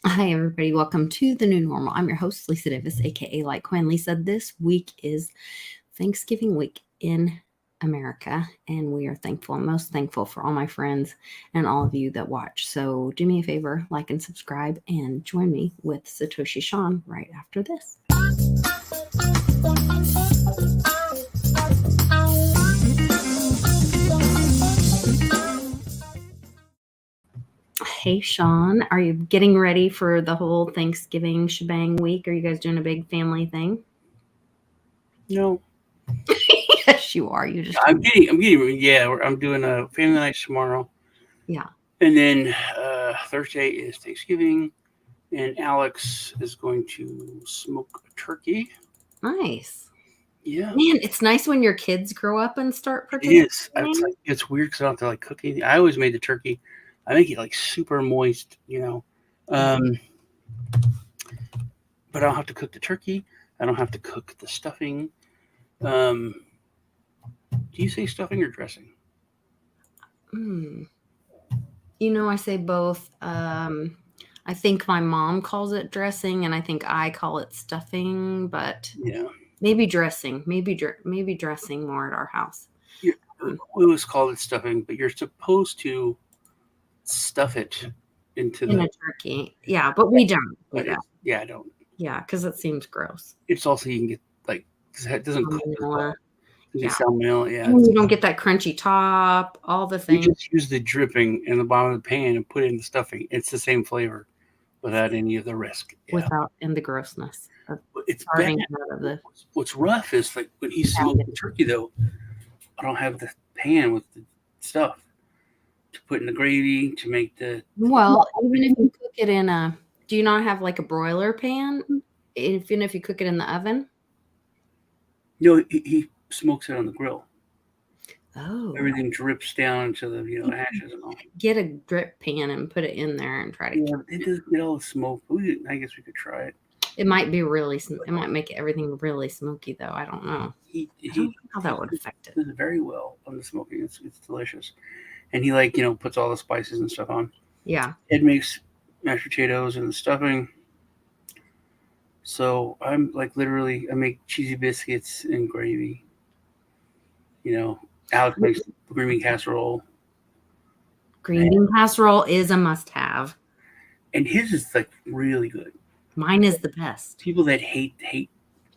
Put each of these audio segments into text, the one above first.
Hi, everybody. Welcome to the new normal. I'm your host, Lisa Davis, aka Litecoin Lisa. This week is Thanksgiving week in America, and we are thankful. I'm most thankful for all my friends and all of you that watch. So do me a favor, like and subscribe, and join me with Satoshi Sean right after this. Hey, Sean, are you getting ready for the whole Thanksgiving shebang week? Are you guys doing a big family thing? No, Yes, you are. You just I'm getting. Yeah, I'm doing a family night tomorrow, yeah. and then Thursday is Thanksgiving, and Alex is going to smoke a turkey. Nice. Yeah, Man, it's nice when your kids grow up and start it is. participating. It's weird because I don't have to like cook anything. I always made the turkey. I make it like super moist, Yeah. Um, but I don't have to cook the turkey. I don't have to cook the stuffing. Um, do you say stuffing or dressing? Mm. I say both. I think my mom calls it dressing, and I think I call it stuffing, but Yeah, maybe dressing. Maybe dressing more at our house. you Um, we always call it stuffing, but you're supposed to stuff it into in the. a turkey. Yeah, but we don't do But that. yeah, I don't. Yeah, because it seems gross. It's also you can get like 'cause it doesn't cook as Salmonella. well. You get Yeah. salmonella. Yeah, And you don't get that crunchy top, all the we things just use the dripping in the bottom of the pan and put it in the stuffing. It's the same flavor without any of the risk. Yeah, without and the grossness of but it's bad. starving out of the What's rough is like when he's smoking turkey though. I don't have the pan with the stuff to put in the gravy to make the. Well, even if you cook it in a do you not have, like, a broiler pan? Even if you cook it in the oven? He smokes it on the grill. Oh. Everything drips down into the ashes and all. Get a drip pan and put it in there and try to Yeah, keep it it. doesn't get all the smoke. I guess we could try it. It might be really it might make everything really smoky, though, I don't know. I don't know how that would affect it. does it very well on the smoking. It's delicious, and he puts all the spices and stuff on. Yeah. Ed makes mashed potatoes and the stuffing. So I'm like literally I make cheesy biscuits and gravy. You know, Alex makes green bean casserole, Green bean casserole is a must-have. and his is like really good. Mine is the best. People that hate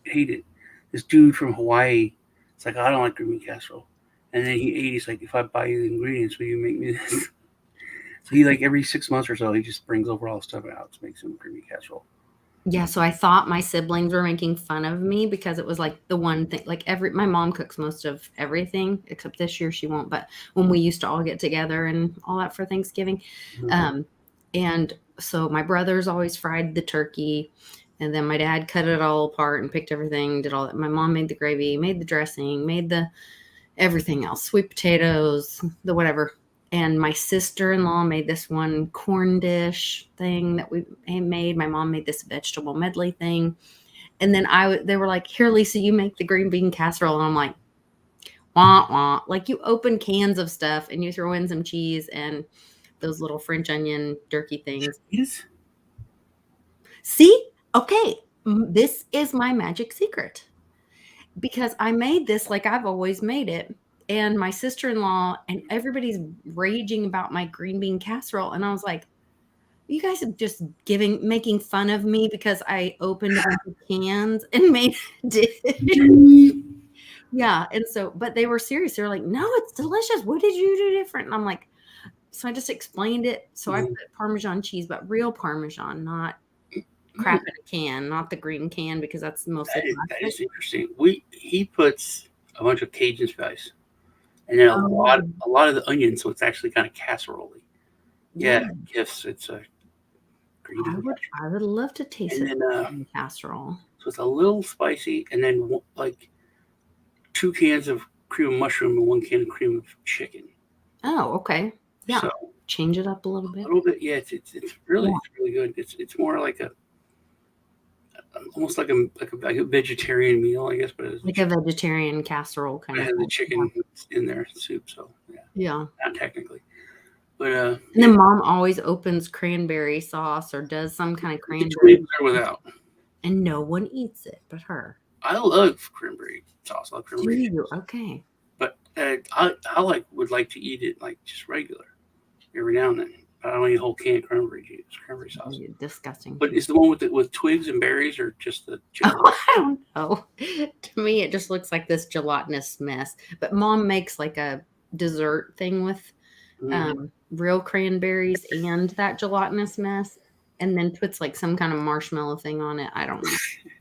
it. This dude from Hawaii, it's like I don't like green bean casserole, and then he ate. He's like, if I buy you the ingredients, will you make me this? So he like every 6 months or so, he just brings over all the stuff and Alex makes him green bean casserole. Yeah, so I thought my siblings were making fun of me because it was like the one thing like my mom cooks most of everything except this year she won't, but when we used to all get together and all that for Thanksgiving. Mm-hmm. And so my brothers always fried the turkey, and then my dad cut it all apart and picked everything, did all that. My mom made the gravy, made the dressing, made the everything else, sweet potatoes, the whatever. And my sister-in-law made this one corn dish thing that we made. My mom made this vegetable medley thing. And then they were like, here, Lisa, you make the green bean casserole. And I'm like, wah, wah. Like you open cans of stuff and you throw in some cheese and those little French onion jerky things. Cheese? See? Okay. This is my magic secret. Because I made this like I've always made it. And my sister-in-law and everybody's raging about my green bean casserole. And I was like, you guys are just making fun of me because I opened a bunch of cans and made a dish. Yeah. And so, but they were serious. They were like, no, it's delicious. What did you do different? And I'm like, so I just explained it. So I put Parmesan cheese, but real Parmesan, not crap in a can, not the green can, because that's mostly That plastic. is interesting. He puts a bunch of Cajun spice and then a lot of the onions, so it's actually kind of casserole-y. Yeah, Yeah. gifts. It's a green bean I would love to taste and it then in casserole. so it's a little spicy, and then like 2 cans of cream of mushroom and 1 can of cream of chicken. Oh, okay. Yeah. So Change it up a little a bit. little bit, yeah. It's Yeah. really good. It's more like almost like a vegetarian meal, I guess, but it's Like a vegetarian casserole kind it of has the thing. chicken in there soup. So yeah, Yeah. not technically. But And yeah, then mom always opens cranberry sauce or does some kind of the cranberry, twigs are without. and no one eats it but her. I love cranberry sauce. I love Do cranberry, you? Okay. but I would like to eat it like just regular every now and then. I don't eat a whole can of cranberry juice, cranberry sauce. Disgusting But to me. is the one with twigs and berries or just the Oh, jelly? I don't know. To me, it just looks like this gelatinous mess. But mom makes like a dessert thing with Mm-hmm. real cranberries and that gelatinous mess, and then puts like some kind of marshmallow thing on it. I don't know.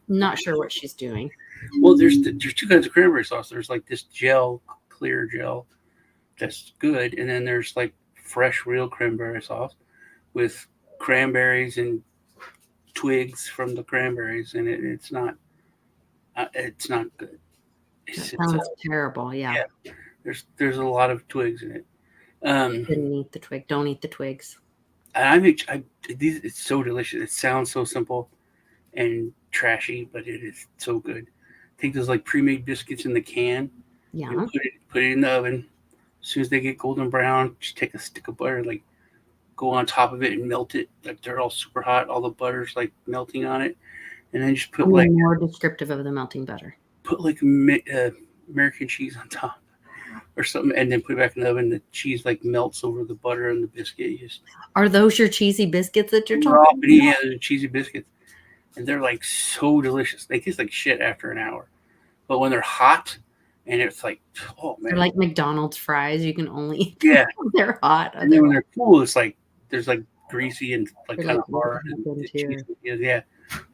Not sure what she's doing. Well, there's two kinds of cranberry sauce. There's like this gel, clear gel, that's good, and then there's like fresh, real cranberry sauce with cranberries and twigs from the cranberries, and it's not good. That It's sounds terrible. Yeah. yeah. There's a lot of twigs in it. Um, Didn't eat the twig. Don't eat the twigs. and it's so delicious. It sounds so simple and trashy, but it is so good. Take those like pre-made biscuits in the can. You Yeah. put it in the oven. As soon as they get golden brown, just take a stick of butter, like go on top of it and melt it. Like they're all super hot. All the butter's like melting on it, and then just I mean, more descriptive of the melting butter. put like American cheese on top or something, and then put it back in the oven. The cheese like melts over the butter and the biscuit. You just Are those your cheesy biscuits that you're talking drop it in. about? Yeah, the cheesy biscuits, and they're like so delicious. They taste like shit after an hour, but when they're hot, and it's like, oh They're man, like McDonald's fries. You can only eat them yeah. when they're hot. And then when Otherwise, they're cool, it's like there's like greasy and like they're kind like of hard, and bacon the cheese, too. yeah.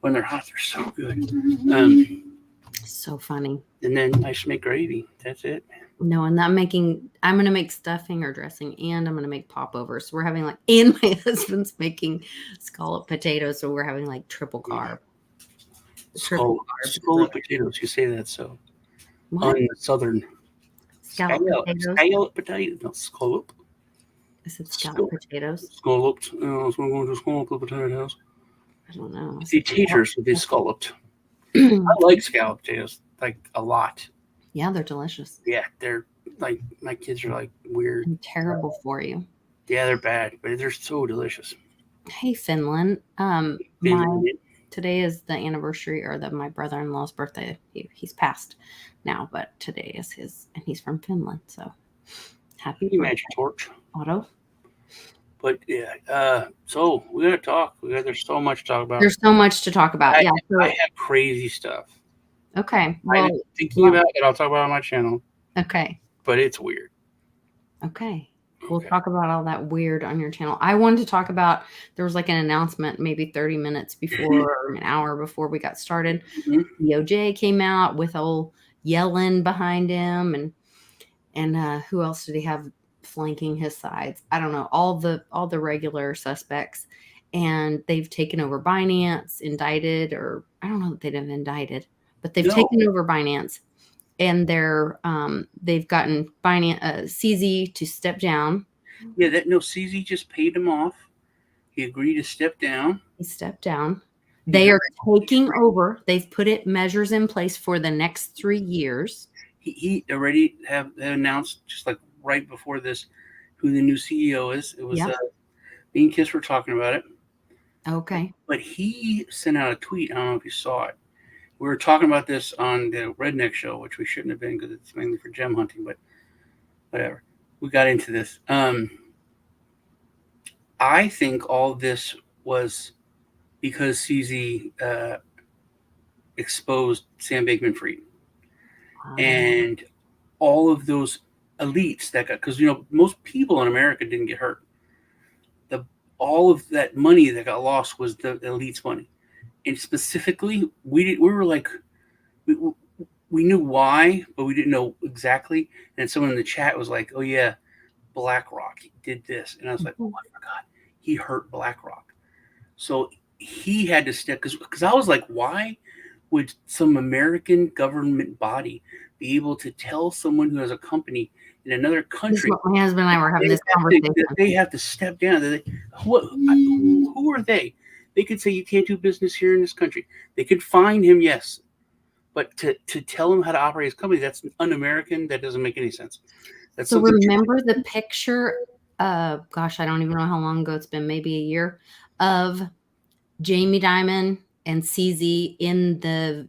When they're hot, they're so good. Um, So funny. and then I just make gravy. That's it. No, and I'm gonna make stuffing or dressing, and I'm gonna make popovers. So we're having like, and my husband's making scallop potatoes, so we're having like triple carb. Triple carb. Scallop potatoes. You say that so What? southern Scallop potatoes? scallop potatoes. No, scallop. Is it scallop potatoes? Scalloped. So I'm going to scallop the potatoes. I don't know. The taters would be scalloped. I like scalloped potatoes like a lot. Yeah, they're delicious Yeah, they're like my kids are like weird. and terrible for you. Yeah, they're bad, but they're so delicious. Hey, Finland. Finland. Today is the anniversary or my brother-in-law's birthday. He's passed now, but today is his, and he's from Finland. So happy birthday, Magic torch. Otto. But yeah, so we gotta talk. There's so much to talk about. There's so much to talk about. Yeah. I have crazy stuff. Okay. I've Well, been thinking about it. I'll talk about it on my channel. okay. But it's weird. Okay. We'll talk about all that weird on your channel. I wanted to talk about, there was like an announcement maybe 30 minutes before or an hour before we got started. Mm-hmm. DOJ came out with old Yellen behind him, and who else did he have flanking his sides? I don't know, all the regular suspects, and they've taken over Binance, indicted, or I don't know that they've been indicted, but they've taken over Binance, and they've gotten Binance CZ to step down. Yeah, CZ just paid him off. He agreed to step down. He stepped down. They are taking over. They've put measures in place for the next 3 years. He already have announced just like right before this who the new CEO is. It was me and Kiss were talking about it. Okay. But he sent out a tweet. I don't know if you saw it. We were talking about this on the Redneck Show, which we shouldn't have been because it's mainly for gem hunting, but whatever. We got into this. I think all this was because CZ exposed Sam Bankman-Fried. And all of those elites that got, because most people in America didn't get hurt. All of that money that got lost was the elites' money, and specifically, we were like, we knew why, but we didn't know exactly. And someone in the chat was like, "Oh yeah, BlackRock did this," and I was like, "Oh, I forgot, he hurt BlackRock." So he had to step, because I was like, why would some American government body be able to tell someone who has a company in another country? My husband and I were having this conversation. They have to step down. Who are they? They could say you can't do business here in this country. They could fine him, yes, but to tell him how to operate his company, that's un-American. That doesn't make any sense. So remember the picture gosh, I don't even know how long ago it's been, maybe a year, of Jamie Dimon and CZ in the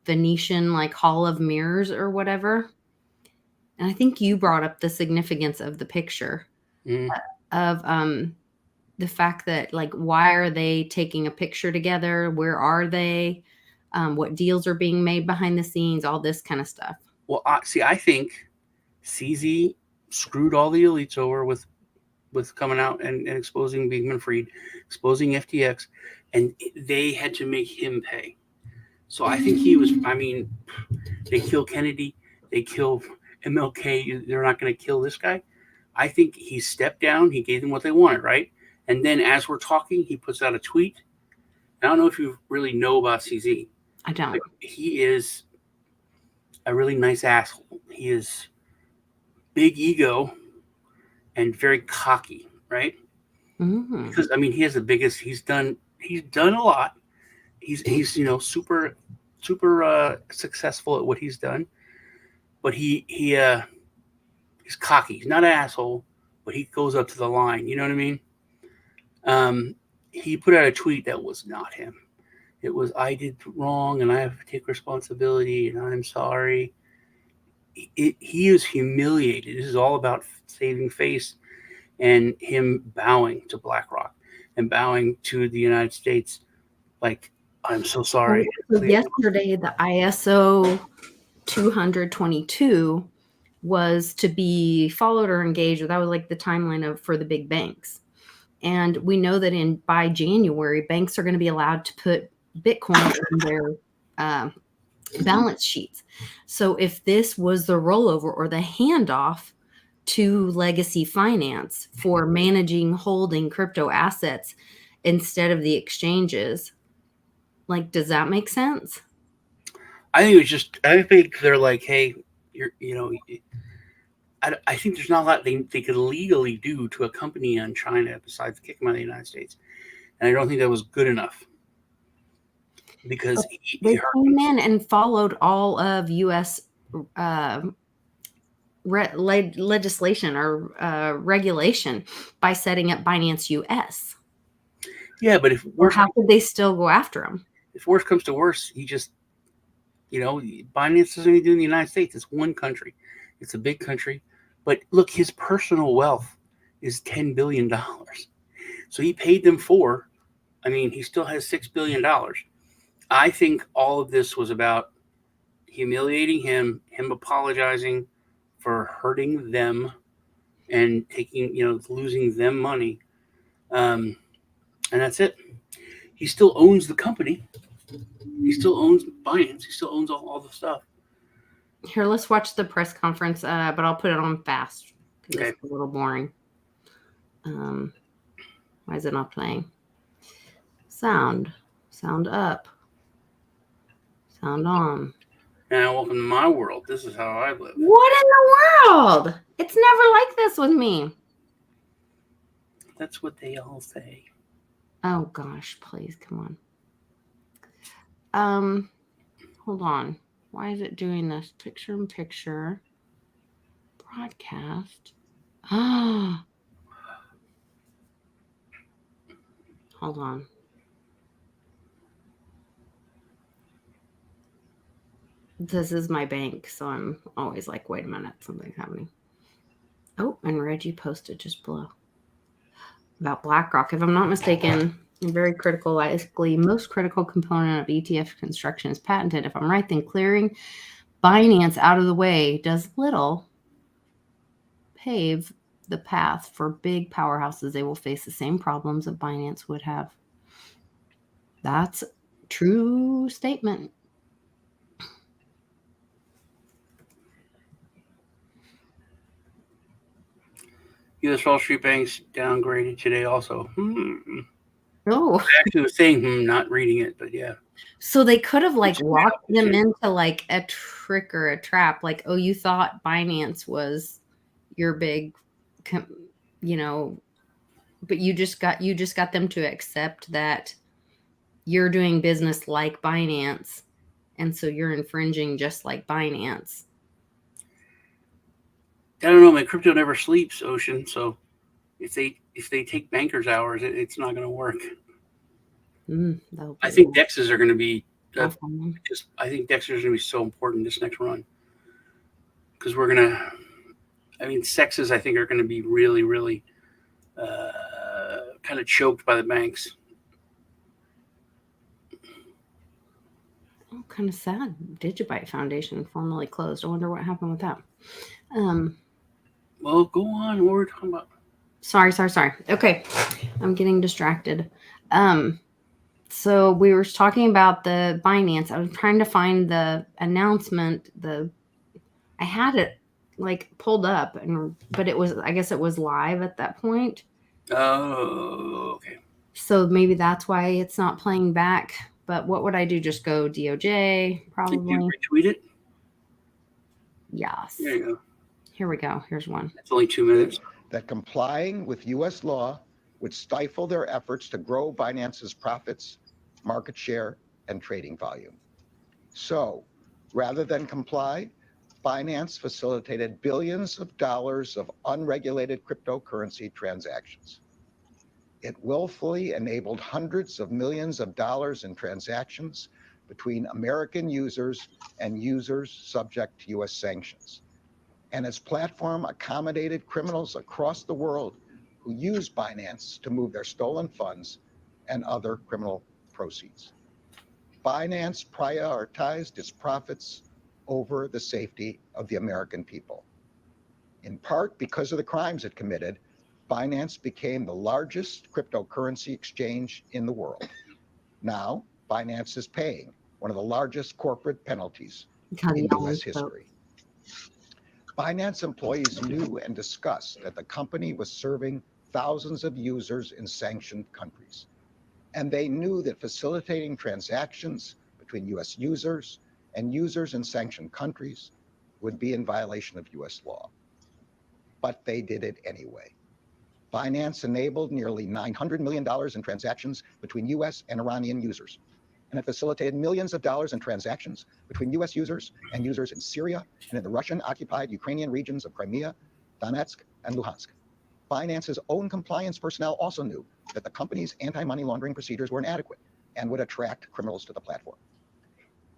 Venetian like Hall of Mirrors or whatever. And I think you brought up the significance of the picture Mm. of the fact that, like, why are they taking a picture together? Where are they? What deals are being made behind the scenes? All this kind of stuff. Well, see, I think CZ screwed all the elites over with coming out and exposing Beekman Fried, exposing FTX, and they had to make him pay. So I think he was. I mean, they kill Kennedy, they kill MLK. They're not going to kill this guy. I think he stepped down. He gave them what they wanted, right? And then as we're talking, he puts out a tweet. I don't know if you really know about CZ, I don't. but he is a really nice asshole. He is big ego and very cocky, right? Mm-hmm. Because I mean, he has the biggest. He's done a lot. He's super successful at what he's done. But he's cocky. He's not an asshole, but he goes up to the line. You know what I mean? He put out a tweet that was not him. It was, I did wrong and I have to take responsibility and I'm sorry. He is humiliated. This is all about saving face and him bowing to BlackRock and bowing to the United States. Like, I'm so sorry. So yesterday, the ISO 222 was to be followed or engaged. That was like the timeline for the big banks. And we know that by January, banks are going to be allowed to put Bitcoin in their balance sheets. So if this was the rollover or the handoff to legacy finance for managing, holding crypto assets instead of the exchanges, like, does that make sense? I think it was just, I think they're like, hey, I think there's not a lot they could legally do to a company in China besides kick them out of the United States. And I don't think that was good enough because they came in and followed all of U.S. Legislation or regulation by setting up Binance US. Yeah, but if or how could they still go after him? If worse comes to worse, he just, Binance doesn't even do in the United States. It's one country. It's a big country. But look, his personal wealth is $10 billion. So he paid them he still has $6 billion. I think all of this was about humiliating him apologizing for hurting them and losing them money. And that's it. He still owns the company. He still owns Binance. He still owns all the stuff. Here, let's watch the press conference, but I'll put it on fast because Okay. it's a little boring. Why is it not playing? Sound up, sound on. Now, welcome to my world. This is how I live. What in the world? It's never like this with me. That's what they all say. Oh gosh, please, come on. Hold on. Why is it doing this? Picture in picture. Broadcast. Ah. Hold on. This is my bank, so I'm always like, wait a minute, something's happening. Oh, and Reggie posted just below about BlackRock. If I'm not mistaken, very critical, likely most critical component of ETF construction is patented. If I'm right, then clearing Binance out of the way does little pave the path for big powerhouses. They will face the same problems that Binance would have. That's a true statement. U.S. Wall Street banks downgraded today also. Oh. I actually was saying, not reading it, but yeah. So they could have locked them into like a trick or a trap. Like, oh, you thought Binance was your big, but you just got them to accept that you're doing business like Binance, and so you're infringing just like Binance. I don't know, man. Crypto never sleeps, Ocean. So if they take bankers' hours, it's not going to work. That'll I be think DEXs are going to be uh, awful. I think DEXs are going to be so important this next run because we're going to. I mean, sexes I think are going to be really, really kind of choked by the banks. Oh, kind of sad. Digibyte Foundation formally closed. I wonder what happened with that. Um, Well, go on. What we're talking about? sorry. Okay, I'm getting distracted. Um, so we were talking about the Binance. I was trying to find the announcement. I had it like pulled up, but it was, I guess it was live at that point. Oh, okay. So maybe that's why it's not playing back. But what would I do? Just go DOJ? Did you Probably. retweet it? Yes. There you go. Here we go. Here's one. It's only 2 minutes. That complying with U.S. law would stifle their efforts to grow Binance's profits, market share, and trading volume. So, rather than comply, Binance facilitated billions of dollars of unregulated cryptocurrency transactions. It willfully enabled hundreds of millions of dollars in transactions between American users and users subject to U.S. sanctions. And its platform accommodated criminals across the world who use Binance to move their stolen funds and other criminal proceeds. Binance prioritized its profits over the safety of the American people. In part because of the crimes it committed, Binance became the largest cryptocurrency exchange in the world. Now, Binance is paying one of the largest corporate penalties in U.S. history. Binance employees knew and discussed that the company was serving thousands of users in sanctioned countries. And they knew that facilitating transactions between U.S. users and users in sanctioned countries would be in violation of U.S. law. But they did it anyway. Binance enabled nearly $900 million in transactions between U.S. and Iranian users. And it facilitated millions of dollars in transactions between U.S. users and users in Syria and in the Russian-occupied Ukrainian regions of Crimea, Donetsk, and Luhansk. Binance's own compliance personnel also knew that the company's anti-money laundering procedures were inadequate and would attract criminals to the platform.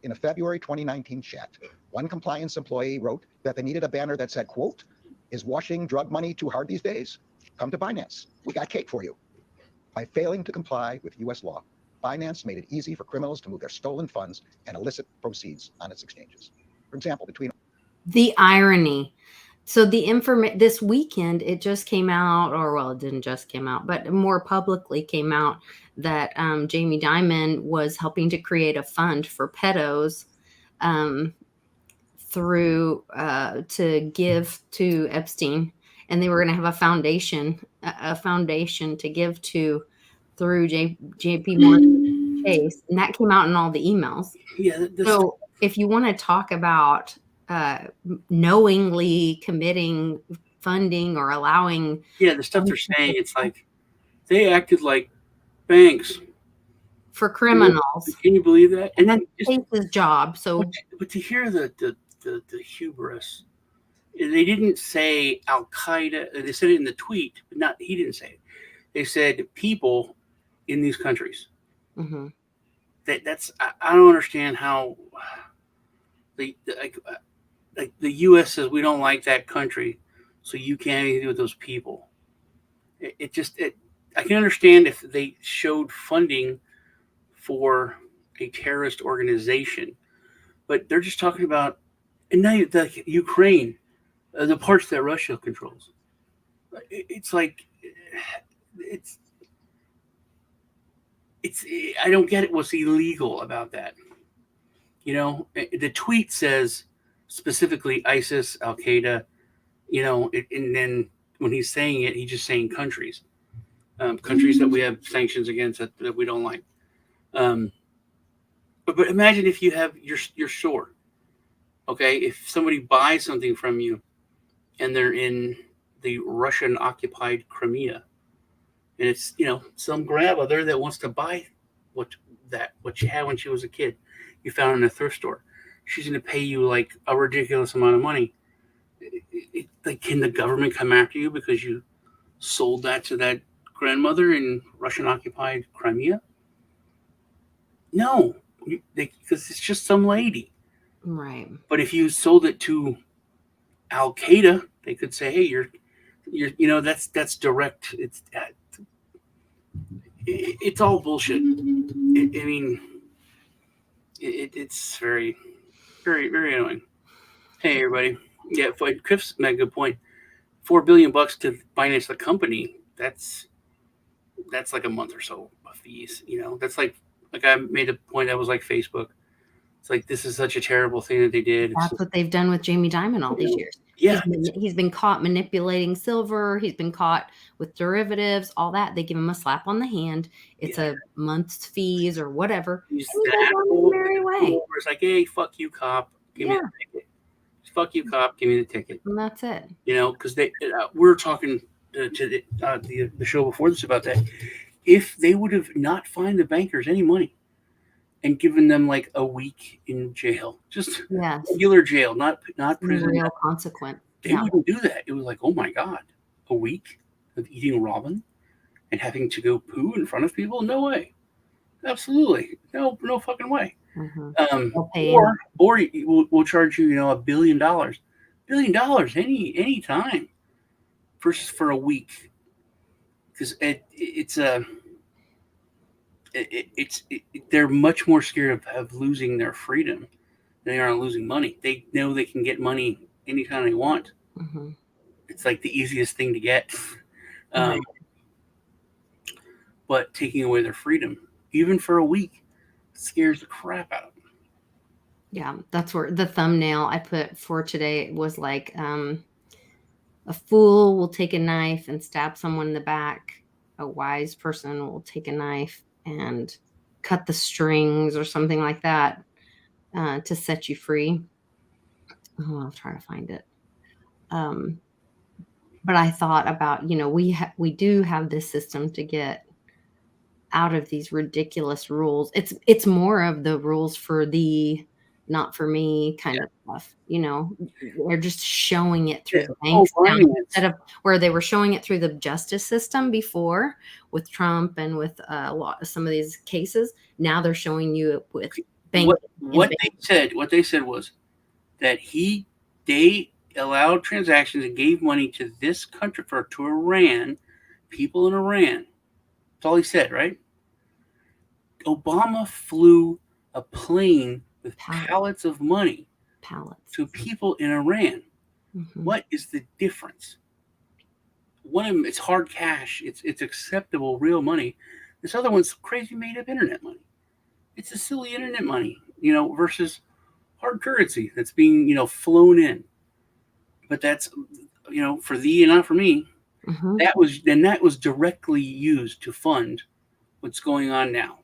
In a February 2019 chat, one compliance employee wrote that they needed a banner that said, quote, "Is washing drug money too hard these days? Come to Binance. We got cake for you." By failing to comply with U.S. law, Binance made it easy for criminals to move their stolen funds and illicit proceeds on its exchanges. For example, between the irony. So this weekend, it just came out, or well, it didn't just came out, but more publicly came out that Jamie Dimon was helping to create a fund for pedos through to give to Epstein, and they were going to have a foundation to give to through JP Morgan Chase, and that came out in all the emails. Yeah. So if you want to talk about knowingly committing funding or allowing, yeah, the stuff they're saying, it's like they acted like banks for criminals, Can you believe that? and that's Chase's job. So, but to hear the hubris, they didn't say Al Qaeda. They said it in the tweet, but not he didn't say it. They said people in these countries. mm-hmm. That's I don't understand how like the U.S. says we don't like that country, so you can't have anything to do with those people. I can understand if they showed funding for a terrorist organization, but they're just talking about, and now the Ukraine, the parts that Russia controls. It's like it's I don't get it. What's illegal about that? You know, the tweet says specifically ISIS, Al Qaeda. You know, and then when he's saying it, he's just saying countries, countries that we have sanctions against that we don't like. But imagine if you have your store. Okay, if somebody buys something from you, and they're in the Russian occupied Crimea, and it's some grandmother that wants to buy what she had when she was a kid, you found in a thrift store. She's going to pay you like a ridiculous amount of money Like, can the government come after you because you sold that to that grandmother in Russian-occupied Crimea? No, because it's just some lady. Right. But if you sold it to Al Qaeda, they could say, "Hey, that's direct. It's all bullshit." I mean, it's very, very, very annoying. Hey, everybody. Yeah, Chris made a good point. $4 billion to finance the company. That's like a month or so of fees. That's like I made a point that was like Facebook. It's like, this is such a terrible thing that they did. That's what they've done with Jamie Dimon all these years. Yeah, He's been caught manipulating silver. He's been caught with derivatives, all that. They give him a slap on the hand. It's a month's fees or whatever. He's And he goes on his merry way. It's like, hey, fuck you, cop. Give me the ticket. Fuck you, cop. Give me the ticket. And that's it. Because we're talking to the show before this about that. If they would have not fined the bankers any money and given them like a week in jail, just regular jail, not prison, real consequent, they wouldn't do that. It was like, oh my god, a week of eating ramen and having to go poo in front of people? No way. Absolutely, no fucking way. Or we'll charge you, $1 billion, $1 billion any time for a week, because they're much more scared of losing their freedom than they are losing money. They know they can get money anytime they want. Mm-hmm. It's like the easiest thing to get. But taking away their freedom, even for a week, scares the crap out of them. Yeah, that's where the thumbnail I put for today was like, a fool will take a knife and stab someone in the back. A wise person will take a knife and cut the strings or something like that to set you free. Oh, I'll try to find it. But I thought about, we do have this system to get out of these ridiculous rules. It's more of the rules for the not for me kind of stuff. They're just showing it through the banks now, instead of where they were showing it through the justice system before with Trump and with some of these cases. Now they're showing you it with banks. What they said was that they allowed transactions and gave money to this country to Iran, people in Iran. That's all he said, right? Obama flew a plane with pallets of money to people in Iran. Mm-hmm. What is the difference? One of them, it's hard cash. It's acceptable real money. This other one's crazy made up internet money. It's a silly internet money, versus hard currency that's being, flown in. But that's, for thee and not for me. Mm-hmm. That was directly used to fund what's going on now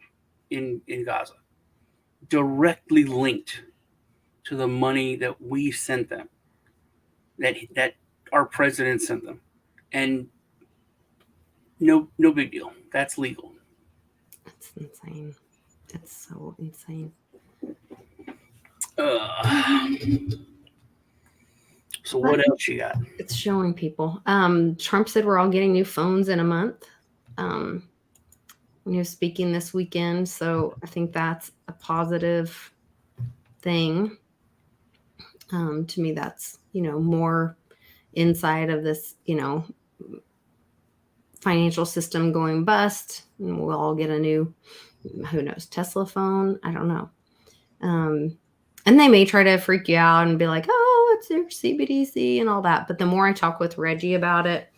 in Gaza. Directly linked to the money that we sent them, that our president sent them, and no big deal. That's legal. That's insane. It's so insane. So what else you got? It's showing people. Trump said we're all getting new phones in a month. When he was speaking this weekend, so I think that's a positive thing. To me, that's more inside of this financial system going bust, and we'll all get a new, who knows, Tesla phone. I don't know. And they may try to freak you out and be like, oh, it's your CBDC and all that. But the more I talk with Reggie about it,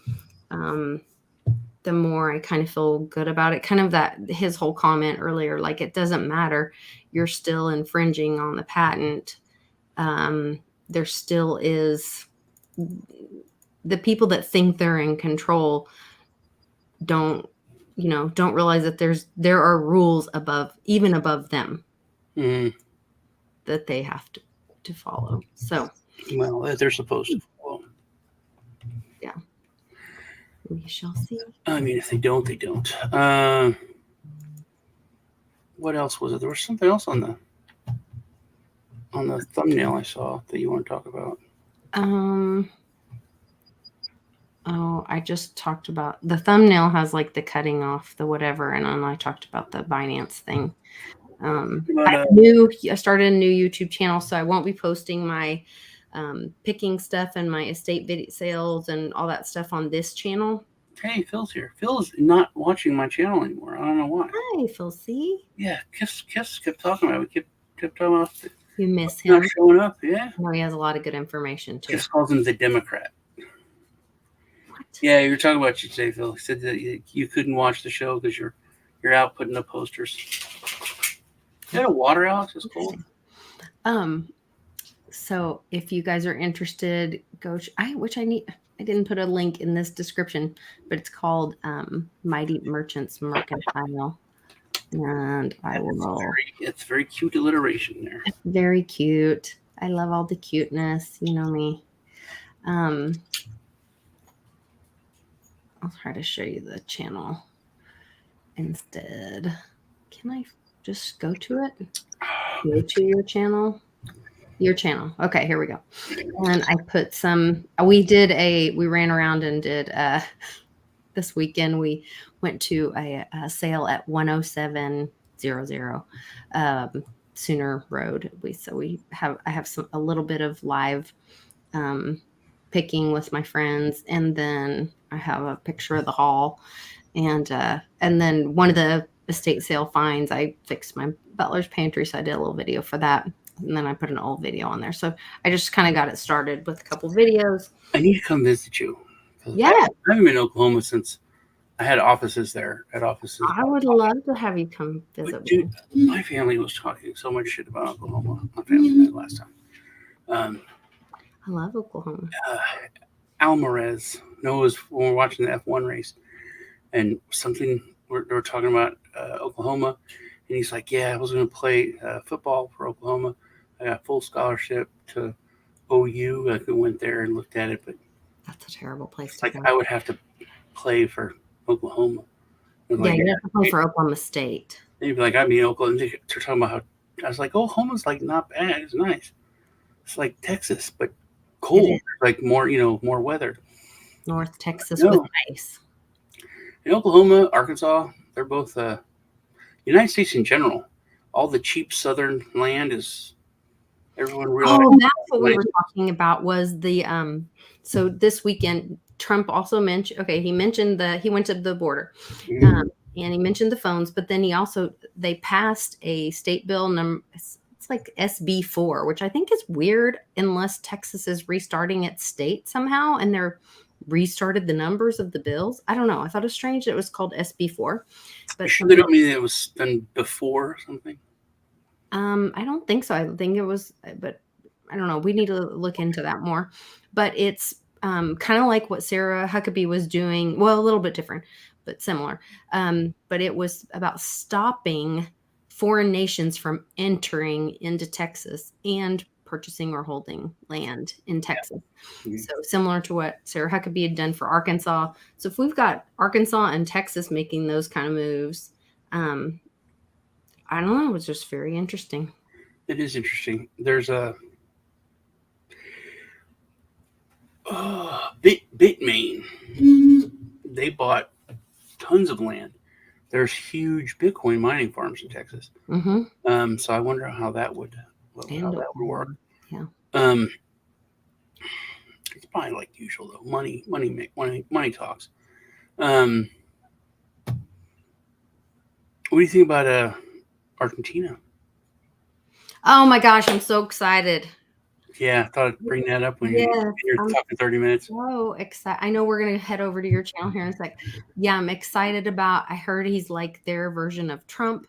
the more I kind of feel good about it. Kind of that his whole comment earlier, like, it doesn't matter. You're still infringing on the patent. There still is the people that think they're in control don't realize that there are rules above them. Mm-hmm. That they have to follow. So, well, they're supposed to follow. Yeah. We shall see. I mean, if they don't, they don't. What else was it? There was something else on the thumbnail I saw that you want to talk about. Oh, I just talked about the thumbnail has like the cutting off the whatever, and then I talked about the Binance thing. But, I started a new YouTube channel, so I won't be posting my picking stuff and my estate video sales and all that stuff on this channel. hey, Phil's here. Phil's not watching my channel anymore. I don't know why. Hi, Phil C. Yeah, Kiss kept talking about it. We kept talking about it. You miss Not him. showing up. Yeah. No, he has a lot of good information too. Kiss calls him the Democrat. What? Yeah, you were talking about you today, Phil. He said that you couldn't watch the show because you're out putting up posters. You had a water, Alex? It's cold. So if you guys are interested, go. I didn't put a link in this description, but it's called Mighty Merchants Mercantile, and I will. It's very cute alliteration there. It's very cute. I love all the cuteness. You know me. I'll try to show you the channel instead. Can I just go to it? Go to your channel. Your channel. Okay, here we go. And I put some. We ran around and did. This weekend we went to a sale at 10700 Sooner Road. I have a little bit of live picking with my friends, and then I have a picture of the haul, and then one of the estate sale finds. I fixed my butler's pantry, so I did a little video for that, and then I put an old video on there. So I just kind of got it started with a couple videos. I need to come visit you. Yeah, I haven't been in Oklahoma since I had offices there. I would love to have you come visit. Dude, my family was talking so much shit about Oklahoma. My family did last time. I love Oklahoma. Alvarez knows when we're watching the F1 race, and something we're talking about Oklahoma, and he's like, "Yeah, I was going to play football for Oklahoma. I got full scholarship to OU. I went there and looked at it, but that's a terrible place to go. I would have to play for Oklahoma." Yeah, you have to play for Oklahoma State. And you'd be like, "I mean, Oklahoma." They're talking about how I was like, "Oklahoma's like not bad. It's nice. It's like Texas, but cold, like more, more weather." North Texas with ice. In Oklahoma, Arkansas, they're both United States in general. All the cheap southern land is everyone realized. Oh, that's what we were talking about was the so this weekend Trump also mentioned he mentioned he went to the border. And he mentioned the phones, but then they passed a state bill number. It's like SB 4, which I think is weird unless Texas is restarting its state somehow and they're restarted the numbers of the bills. I don't know. I thought it was strange that it was called SB 4. But sure they don't mean it was done before or something? I don't think so. I think it was, but I don't know. We need to look into that more. But it's kind of like what Sarah Huckabee was doing. Well, a little bit different, but similar. But it was about stopping foreign nations from entering into Texas and purchasing or holding land in Texas. Yeah. So similar to what Sarah Huckabee had done for Arkansas. So if we've got Arkansas and Texas making those kind of moves, I don't know. It was just very interesting. It is interesting. There's a Bitmain. They bought tons of land. There's huge Bitcoin mining farms in Texas. Mm-hmm. So I wonder how that would work. Yeah. It's probably like usual though. Money talks. What do you think about Argentina? Oh my gosh, I'm so excited. Yeah, I thought I'd bring that up when you're talking 30 minutes. So excited. I know we're going to head over to your channel here in a sec. Yeah, I'm excited I heard he's like their version of Trump,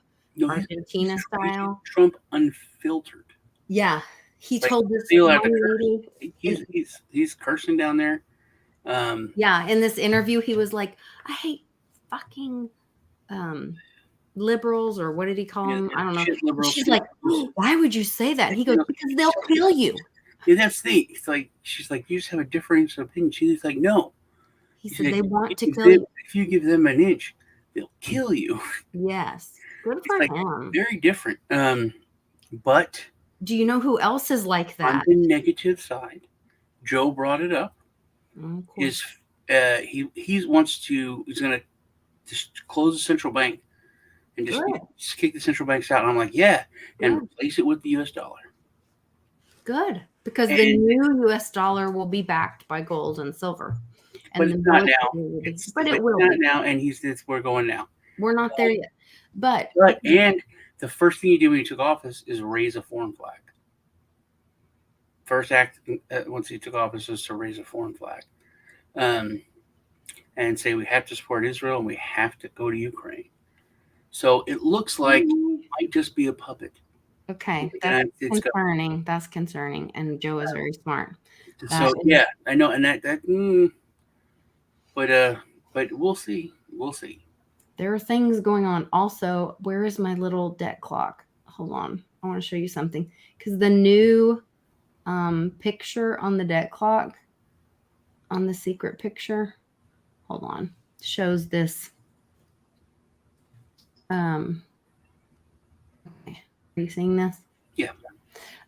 Argentina style. Trump unfiltered. Yeah. He told this lady. He's cursing down there. Yeah, in this interview, he was like, I hate fucking liberals, or what did he call them? I don't know. She's like, why would you say that? And he goes, because they'll kill you. Yeah, that's the thing. It's like she's like, you just have a difference of opinion. She's like, no. He said they want to kill you. If you give them an inch, they'll kill you. Yes, good for him. Very different. But do you know who else is like that? On the negative side, Joe brought it up. of His course. he's going to just close the central bank and just Good. kick the central banks out. And I'm like, yeah, and Good. replace it with the U.S. dollar. Good. Because the And new US dollar will be backed by gold and silver. but And the it's not military now. will be, It's but it like will not be. now, and we're going now. We're not there yet. But But and the first thing he did when he took office is raise a foreign flag. First act once he took office was to raise a foreign flag, and say we have to support Israel and we have to go to Ukraine. So it looks like it might just be a puppet. okay, The that's United States government. concerning. That's concerning. And Joe is very smart. So yeah, I know, and but we'll see. We'll see. There are things going on. Also, where is my little debt clock? Hold on. I want to show you something. Because the new picture on the debt clock, on the secret picture, hold on, shows this. Okay. Are you seeing this? Yeah.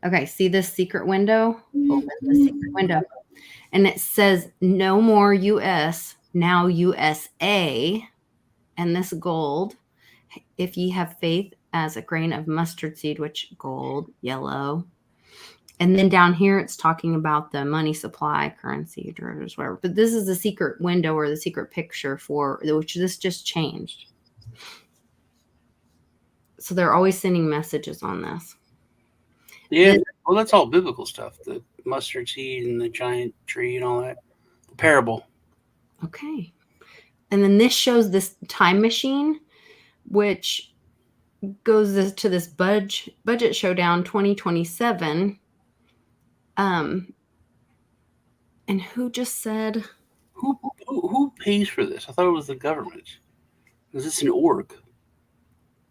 Okay, see this secret window? Open the secret window. And it says no more US, now USA. And this gold, if ye have faith as a grain of mustard seed, which gold, yellow. And then down here, it's talking about the money supply, currency, derivatives, whatever. But this is the secret window or the secret picture for which this just changed. So they're always sending messages on this. Yeah. Well, that's all biblical stuff. The mustard seed and the giant tree and all that. The parable. Okay. And then this shows this time machine, which goes to this budget showdown 2027. And who just said Who pays for this? I thought it was the government. Is this an org?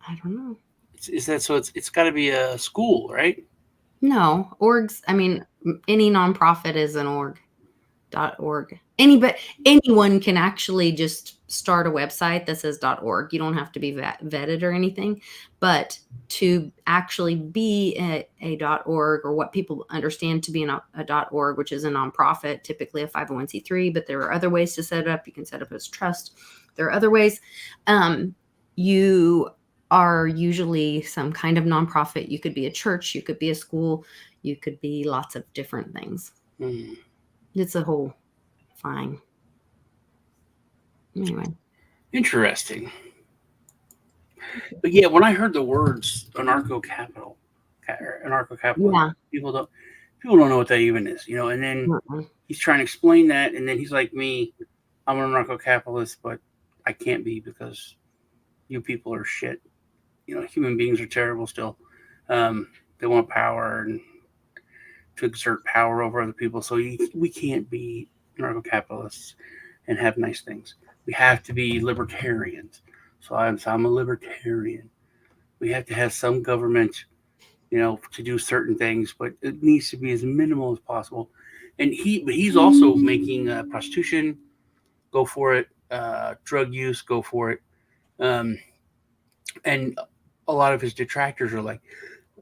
I don't know. Is that so? It's got to be a school, right? No, orgs. I mean, any nonprofit is an org.org. Anyone can actually just start a website that says .org. You don't have to be vetted or anything, but to actually be a .org, or what people understand to be a .org, which is a nonprofit, typically a 501c3, but there are other ways to set it up. You can set up as trust. There are other ways. You are usually some kind of nonprofit. You could be a church, you could be a school, you could be lots of different things. It's a whole fine. Anyway. Interesting. But yeah, when I heard the words anarcho-capital, Yeah. people don't know what that even is, and then he's trying to explain that, and then he's like me, I'm an anarcho-capitalist, but I can't be because you people are shit. Human beings are terrible still. They want power and to exert power over other people. So we can't be anarcho-capitalists and have nice things. We have to be libertarians. So I'm a libertarian. We have to have some government, to do certain things, but it needs to be as minimal as possible. And he's also making prostitution, go for it. Drug use, go for it. And a lot of his detractors are like,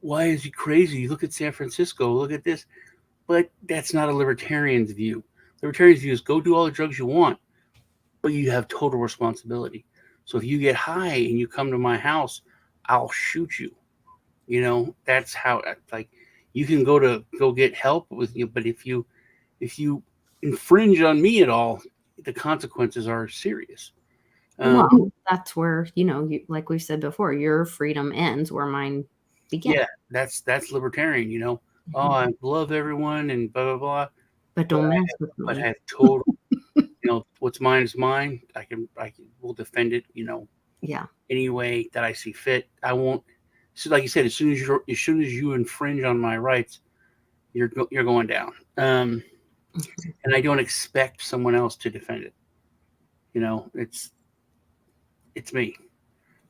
why is he crazy? Look at San Francisco. Look at this. But that's not a libertarian's view. Libertarian's view is go do all the drugs you want, but you have total responsibility. So if you get high and you come to my house, I'll shoot you. That's how, like, you can go get help with you, but if you infringe on me at all, the consequences are serious. Well, that's where, like we've said before, your freedom ends where mine begins. Yeah, that's libertarian, Oh, I love everyone and blah blah blah. But don't mess with me. But I have total, what's mine is mine. Will defend it, Yeah. any way that I see fit. I won't. So, like you said, as soon as you infringe on my rights, you're going down. And I don't expect someone else to defend it. It's me.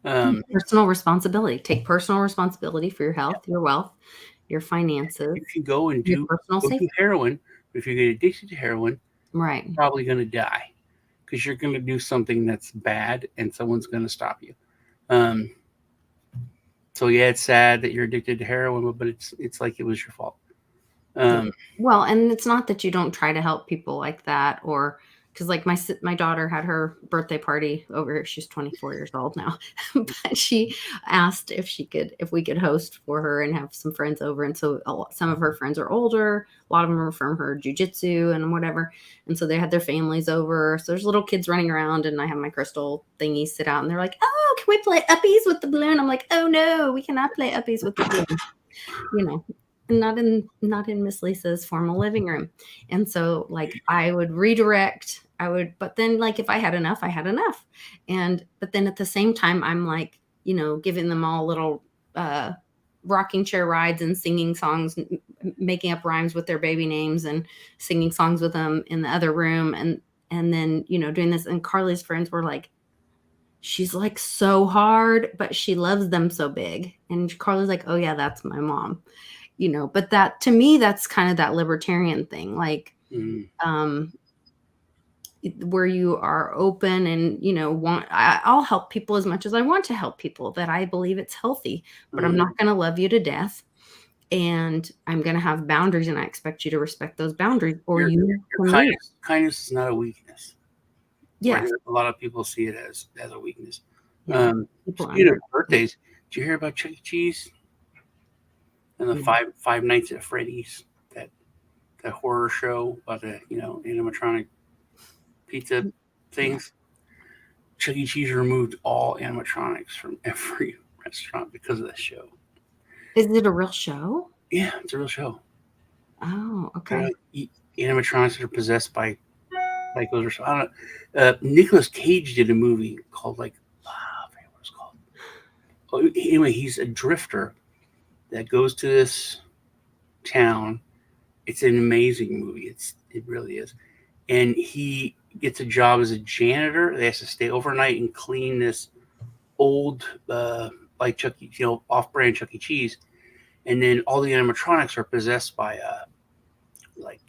Personal responsibility. Take personal responsibility for your health, your wealth, your finances. You can go and your personal safety. do heroin. But if you get addicted to heroin, right, you're probably going to die because you're going to do something that's bad, and someone's going to stop you. So yeah, it's sad that you're addicted to heroin, but it's like it was your fault. Well, and it's not that you don't try to help people like that, or because like my daughter had her birthday party over here. She's 24 years old now, but she asked if we could host for her and have some friends over. And so some of her friends are older. A lot of them are from her jujitsu and whatever. And so they had their families over. So there's little kids running around, and I have my crystal thingy sit out, and they're like, "Oh, can we play uppies with the balloon?" I'm like, "Oh no, we cannot play uppies with the balloon." You know, not in Miss Lisa's formal living room. And so like I would redirect, but then like if I had enough, I had enough. But then at the same time, I'm like, giving them all little rocking chair rides and singing songs, making up rhymes with their baby names and singing songs with them in the other room. And then, doing this. And Carly's friends were like, she's like so hard, but she loves them so big. And Carly's like, oh yeah, that's my mom. But that to me, that's kind of that libertarian thing, like where you are open and I'll help people as much as I want to help people, that I believe it's healthy, but I'm not going to love you to death, and I'm going to have boundaries, and I expect you to respect those boundaries, or your kindness is not a weakness. Yeah, a lot of people see it as a weakness. Yeah. Speaking of birthdays, did you hear about Chuck E. Cheese and the Five Nights at Freddy's, that horror show about the animatronic pizza things? Chuck E. Cheese removed all animatronics from every restaurant because of that show. Is it a real show? Yeah, it's a real show. Oh, okay. Animatronics that are possessed by psychos or something. I don't know. Nicolas Cage did a movie called I forget what it's called. Oh, anyway, he's a drifter that goes to this town. It's an amazing movie. It really is. And he gets a job as a janitor. They have to stay overnight and clean this old, like Chuck E. Off-brand Chuck E. Cheese. And then all the animatronics are possessed by like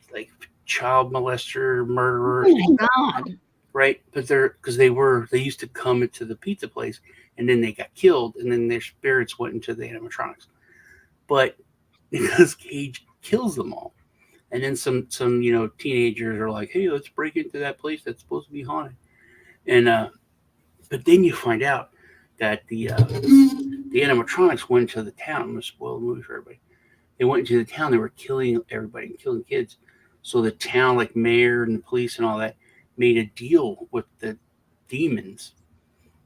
child molester, murderers. Oh my God. Right? But they used to come into the pizza place, and then they got killed, and then their spirits went into the animatronics. But Nicolas Cage kills them all. And then some teenagers are like, hey, let's break into that place that's supposed to be haunted. And but then you find out that the animatronics went into the town. I'm going to spoil the movie for everybody. They went into the town. They were killing everybody and killing kids. So the town, like mayor and the police and all that, made a deal with the demons.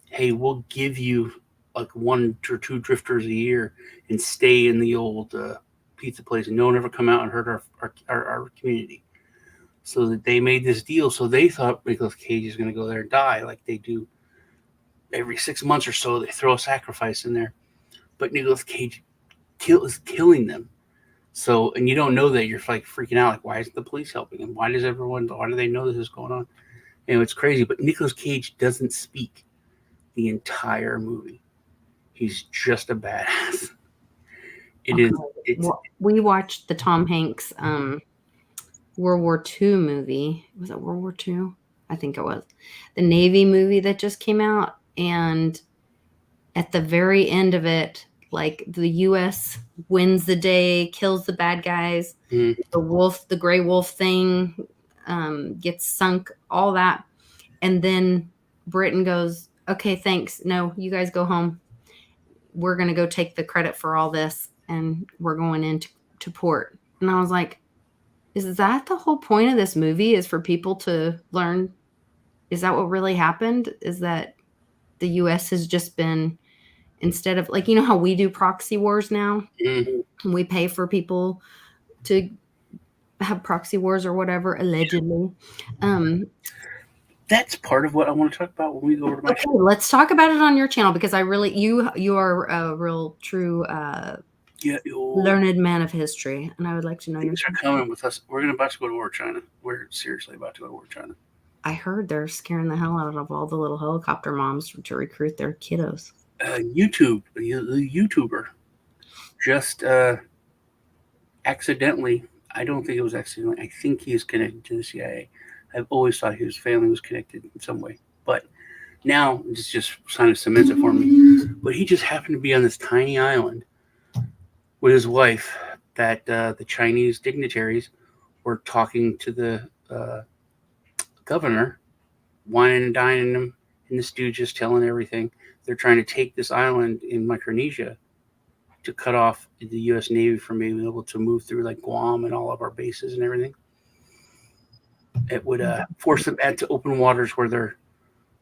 Hey, we'll give you like 1 or 2 drifters a year and stay in the old pizza place, and no one ever come out and hurt our community. So that they made this deal. So they thought Nicolas Cage is going to go there and die, like they do every 6 months or so. They throw a sacrifice in there, but Nicolas Cage is killing them. So, and you don't know that, you're like freaking out, like, why isn't the police helping him? Why do they know this is going on? It's crazy. But Nicolas Cage doesn't speak the entire movie. He's just a badass. We watched the Tom Hanks World War II movie. Was it World War II? I think it was. The Navy movie that just came out. And at the very end of it, like the U.S. wins the day, kills the bad guys. The gray wolf thing gets sunk, all that. And then Britain goes, okay, thanks. No, you guys go home. We're going to go take the credit for all this, and we're going into port. And I was like, is that the whole point of this movie, is for people to learn? Is that what really happened? Is that the U.S. has just been, instead of like, how we do proxy wars now, we pay for people to have proxy wars or whatever, allegedly. That's part of what I want to talk about when we go over to my show. Let's talk about it on your channel, because I really, you are a real true learned man of history, and I would like to know. Things are coming with us. We're about to go to war, China. We're seriously about to go to war, China. I heard they're scaring the hell out of all the little helicopter moms to recruit their kiddos. The YouTuber just accidentally, I don't think it was accidentally, I think he is connected to the CIA. I've always thought his family was connected in some way, but now it's just kind of cements it for me. But he just happened to be on this tiny island with his wife, that the Chinese dignitaries were talking to the governor, whining and dining him, and this dude just telling everything. They're trying to take this island in Micronesia to cut off the U.S. Navy from being able to move through like Guam and all of our bases and everything. It would force them to open waters where their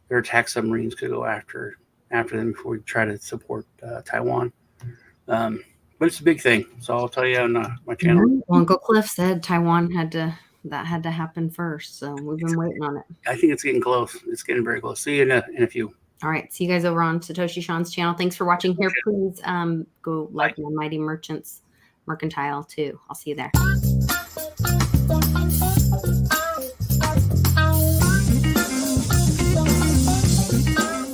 attack submarines could go after them before we try to support Taiwan. But it's a big thing, so I'll tell you on my channel. Well, Uncle Cliff said Taiwan had to happen first, so we've been waiting on it. I think it's getting close. It's getting very close. See you in a few. All right, see you guys over on Satoshi Sean's channel. Thanks for watching here. Please go like my Mighty Merchants Mercantile too. I'll see you there.